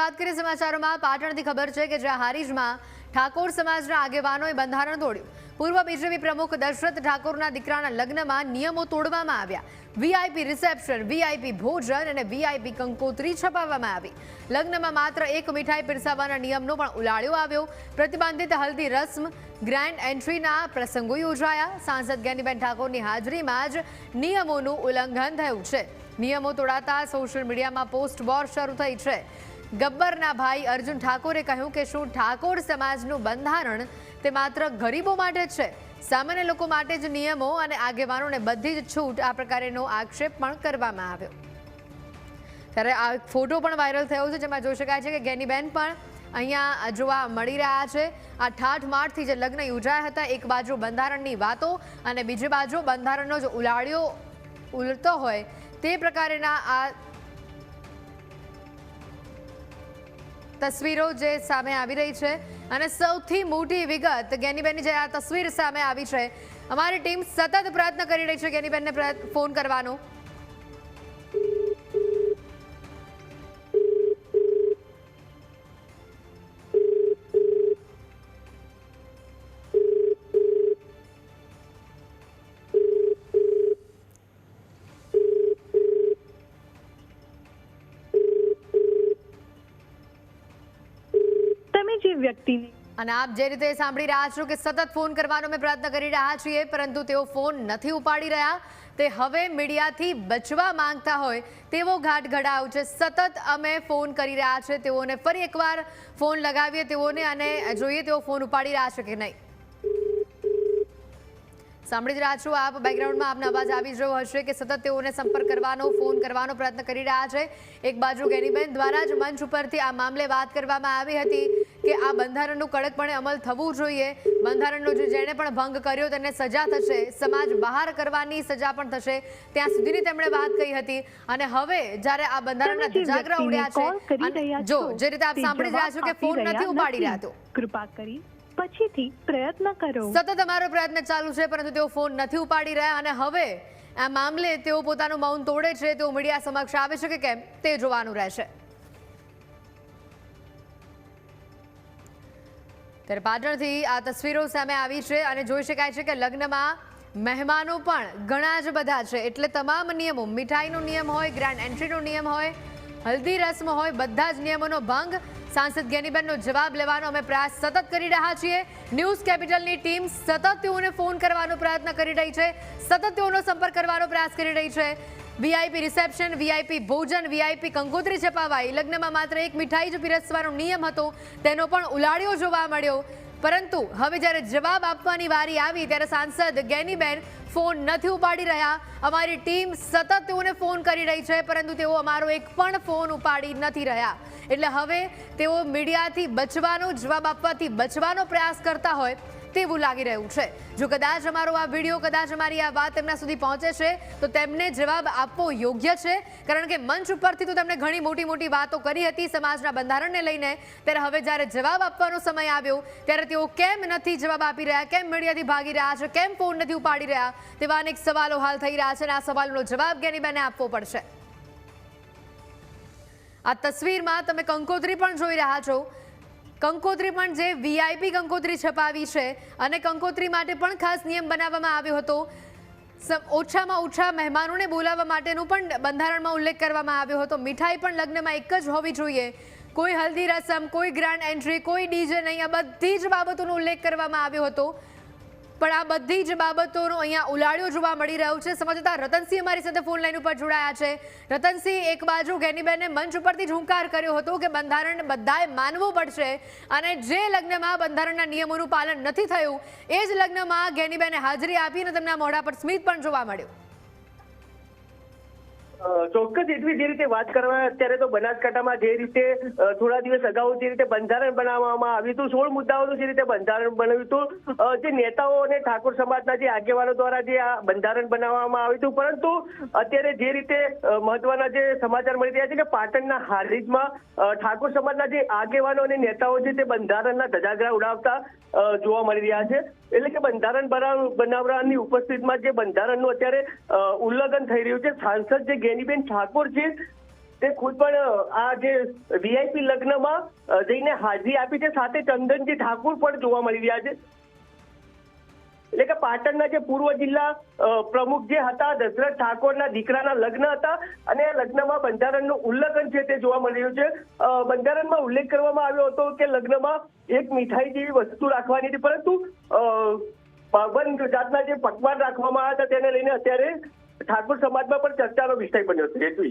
વાત કરીએ સમાચારોમાં પાટણથી ખબર છે કે જ્યાં હારીજમાં ઠાકોર સમાજના આગેવાનોએ બંધારણ તોડ્યું. પૂર્વ બીજેપી પ્રમુખ દશરથ ઠાકોરના દીકરાના લગ્નમાં નિયમો તોડવામાં આવ્યા. વીઆઈપી રિસેપ્શન, વીઆઈપી ભોજન અને વીઆઈપી કંકોત્રી છપાવવામાં આવી. લગ્નમાં માત્ર એક મીઠાઈ પીરસાવવાના નિયમનો પણ ઉલાળ્યો આવ્યો. પ્રતિબંધિત હલ્દી રસ્મ, ગ્રાન્ડ એન્ટ્રીના પ્રસંગો યોજાયા. સાંસદ જ્ઞાનીબેન ઠાકોરની હાજરીમાં જ નિયમોનું ઉલ્લંઘન થયું છે. નિયમો તોડાતા સોશિયલ મીડિયામાં પોસ્ટ વોર શરૂ થઈ છે. ગબ્બરના ભાઈ અર્જુન ઠાકોરે કહ્યું કે શું ઠાકોર સમાજનું બંધારણ તે માત્ર ગરીબો માટે છે? સામાન્ય લોકો માટે જ નિયમો અને આગેવાનોને બધી જ છૂટ? આ પ્રકારેનો આક્ષેપ પણ કરવામાં આવ્યો. ત્યારે આ ફોટો પણ વાયરલ થયો છે, જેમાં જોઈ શકાય છે કે જ્ઞાનીબેન પણ અહીંયા જોવા મળી રહ્યા છે. આ ઠાઠમાઠથી જે લગ્ન યોજાયા હતા, એક બાજુ બંધારણની વાતો અને બીજી બાજુ બંધારણનો જ ઉલાળ્યો ઉલટતો હોય તે પ્રકારના આ તસવીરો જે સામે આવી રહી છે. અને સૌથી મોટી વિગત જ્ઞાનીબેનની જે આ તસવીર સામે આવી છે, અમારી ટીમ સતત પ્રયત્ન કરી રહી છે જ્ઞાનીબેનને ફોન કરવાનો. અને આપ જે રીતે સાંભળી રહ્યા છો કે સતત ફોન કરવાનો અમે પ્રયત્ન કરી રહ્યા છીએ, પરંતુ તેઓ ફોન નથી ઉપાડી રહ્યા. તે હવે મીડિયાથી બચવા માંગતા હોય તેવો ઘાટ ઘડાવ છે. સતત અમે ફોન કરી રહ્યા છે તેઓને, ફરી એકવાર ફોન લગાવીએ તેઓને અને જોઈએ તેઓ ફોન ઉપાડી રહ્યા છે કે નહીં. સાંભળી જ રહ્યા છો આપ, બેકગ્રાઉન્ડમાં આપનો અવાજ આવી રહ્યો હશે કે સતત તેઓને સંપર્ક કરવાનો, ફોન કરવાનો પ્રયત્ન કરી રહ્યા છે. એક બાજુ જ્ઞાનીબેન દ્વારા જ મંચ ઉપરથી આ મામલે વાત કરવામાં આવી હતી કે આ બંધારણનું કડકપણે અમલ થવું જોઈએ. બંધારણનો જેણે પણ ભંગ કર્યો તેને સજા થશે, સમાજ બહાર કરવાની સજા પણ થશે, ત્યાં સુધીની તેમણે વાત કહી હતી. અને હવે જ્યારે આ બંધારણના ધજાગરા ઉડ્યા છે, જો જે રીતે આપ સાંભળી રહ્યા છો કે ફોન નથી ઉપાડી રહ્યા, તો કૃપા કરી પછીથી પ્રયત્ન કરો. સતત અમારો પ્રયત્ન ચાલુ છે, પરંતુ તેઓ ફોન નથી ઉપાડી રહ્યા. અને હવે આ મામલે તેઓ પોતાનું મૌન તોડે છે, તેઓ મીડિયા સમક્ષ આવે છે કે કેમ તે જોવાનું રહેશે. ત્યારે પાટણથી આ તસવીરો સામે આવી છે અને જોઈ શકાય છે કે લગ્નમાં મહેમાનો પણ ઘણા જ બધા છે. એટલે તમામ નિયમો, મીઠાઈનો નિયમ હોય, ગ્રાન્ડ એન્ટ્રીનો નિયમ હોય, હલ્દી રસ્મ હોય, બધા જ નિયમોનો ભંગ. સાંસદ જ્ઞાનીબેનનો જવાબ લેવાનો અમે પ્રયાસ સતત કરી રહ્યા છીએ. ન્યૂઝ કેપિટલની ટીમ સતત તેઓને ફોન કરવાનો પ્રયત્ન કરી રહી છે, સતત તેઓનો સંપર્ક કરવાનો પ્રયાસ કરી રહી છે. વીઆઈપી રિસેપ્શન, વીઆઈપી ભોજન, વીઆઈપી કંકોત્રી છપાવાઈ. લગ્નમાં માત્ર એક મીઠાઈ જ પીરસવાનો નિયમ હતો, તેનો પણ ઉલાળ્યો જોવા મળ્યો. પરંતુ હવે જ્યારે જવાબ આપવાની વારી આવી ત્યારે સાંસદ જ્ઞાનીબેન ફોન નથી ઉપાડી રહ્યા. અમારી ટીમ સતત તેઓને ફોન કરી રહી છે, પરંતુ તેઓ અમારો એક પણ ફોન ઉપાડી નથી રહ્યા. એટલે હવે તેઓ મીડિયાથી બચવાનો, જવાબ આપવાથી બચવાનો પ્રયાસ કરતા હોય તેવું લાગી રહ્યું છે. જો કદાચ અમારો આ વિડીયો, કદાચ અમારી આ વાત તેમના સુધી પહોંચે છે તો તેમને જવાબ આપવો યોગ્ય છે, કારણ કે મંચ ઉપરથી તો તેમણે ઘણી મોટી મોટી વાતો કરી હતી સમાજના બંધારણને લઈને. ત્યારે હવે જ્યારે જવાબ આપવાનો સમય આવ્યો ત્યારે તેઓ કેમ નથી જવાબ આપી રહ્યા, કેમ મીડિયાથી ભાગી રહ્યા છે, કેમ ફોન નથી ઉપાડી રહ્યા, તેવા અનેક સવાલો હાલ થઈ રહ્યા છે અને આ સવાલોનો જવાબ જ્ઞાનીબેને આપવો પડશે. આ તસવીરમાં તમે કંકોત્રી પણ જોઈ રહ્યા છો. કંકોત્રી પણ જે વીઆઈપી કંકોત્રી છપાવી છે અને કંકોત્રી માટે પણ ખાસ નિયમ બનાવવામાં આવ્યો હતો. ઓછામાં ઓછા મહેમાનોને બોલાવવા માટેનું પણ બંધારણમાં ઉલ્લેખ કરવામાં આવ્યો હતો. મીઠાઈ પણ લગ્નમાં એક જ હોવી જોઈએ, કોઈ હલ્દી રસમ, કોઈ ગ્રાન્ડ એન્ટ્રી, કોઈ ડીજે નહીં. આ બધી જ બાબતોનો ઉલ્લેખ કરવામાં આવ્યો હતો, પણ આ બધી જ બાબતોનો અહીંયા ઉલાળ્યો જોવા મળી રહ્યો છે. સમજતા રતનસિંહ અમારી સાથે ફોન લાઈન ઉપર જોડાયા છે. રતનસિંહ, એક બાજુ જ્ઞાનીબેને મંચ ઉપરથી જ હુંકાર કર્યો હતો કે બંધારણ બધાએ માનવું પડશે, અને જે લગ્નમાં બંધારણના નિયમોનું પાલન નથી થયું એ જ લગ્નમાં જ્ઞાનીબેને હાજરી આપી અને તેમના મોઢા પર સ્મિત પણ જોવા મળ્યું. ચોક્કસ એટલી જે રીતે વાત કરવા, અત્યારે તો બનાસકાંઠામાં જે રીતે થોડા દિવસ અગાઉ જે રીતે બંધારણ બનાવવામાં આવ્યું હતું, 16 મુદ્દાઓનું જે રીતે બંધારણ બનાવ્યું હતું, જે નેતાઓ અને ઠાકોર સમાજના જે આગેવાનો દ્વારા જે આ બંધારણ બનાવવામાં આવ્યું હતું, પરંતુ અત્યારે જે રીતે મહત્વના જે સમાચાર મળી રહ્યા છે કે પાટણના હારીજમાં ઠાકોર સમાજના જે આગેવાનો અને નેતાઓ છે તે બંધારણના ધજાગરા ઉડાવતા જોવા મળી રહ્યા છે. એટલે કે બંધારણ બનાવવાની ઉપસ્થિતિમાં જે બંધારણનું અત્યારે ઉલ્લંઘન થઈ રહ્યું છે. સાંસદ જે જ્ઞાનીબેન ઠાકોર છે તે ખુદ પણ આ જે વીઆઈપી લગ્નમાં જઈને હાજરી આપી છે. સાથે ચંદનજી ઠાકોર પણ જોવા મળી રહ્યા છે. એટલે કે પાટણના જે પૂર્વ જિલ્લા પ્રમુખ જે હતા દશરથ ઠાકોરના દીકરાના લગ્ન હતા અને લગ્નમાં બંધારણનું ઉલ્લંઘન છે તે જોવા મળી રહ્યું છે. બંધારણમાં ઉલ્લેખ કરવામાં આવ્યો હતો કે લગ્નમાં એક મીઠાઈ જેવી વસ્તુ રાખવાની હતી, પરંતુ 52 જાતના જે પકવાન રાખવામાં આવ્યા હતા તેને લઈને અત્યારે ઠાકોર સમાજમાં પણ ચર્ચાનો વિષય બન્યો છે.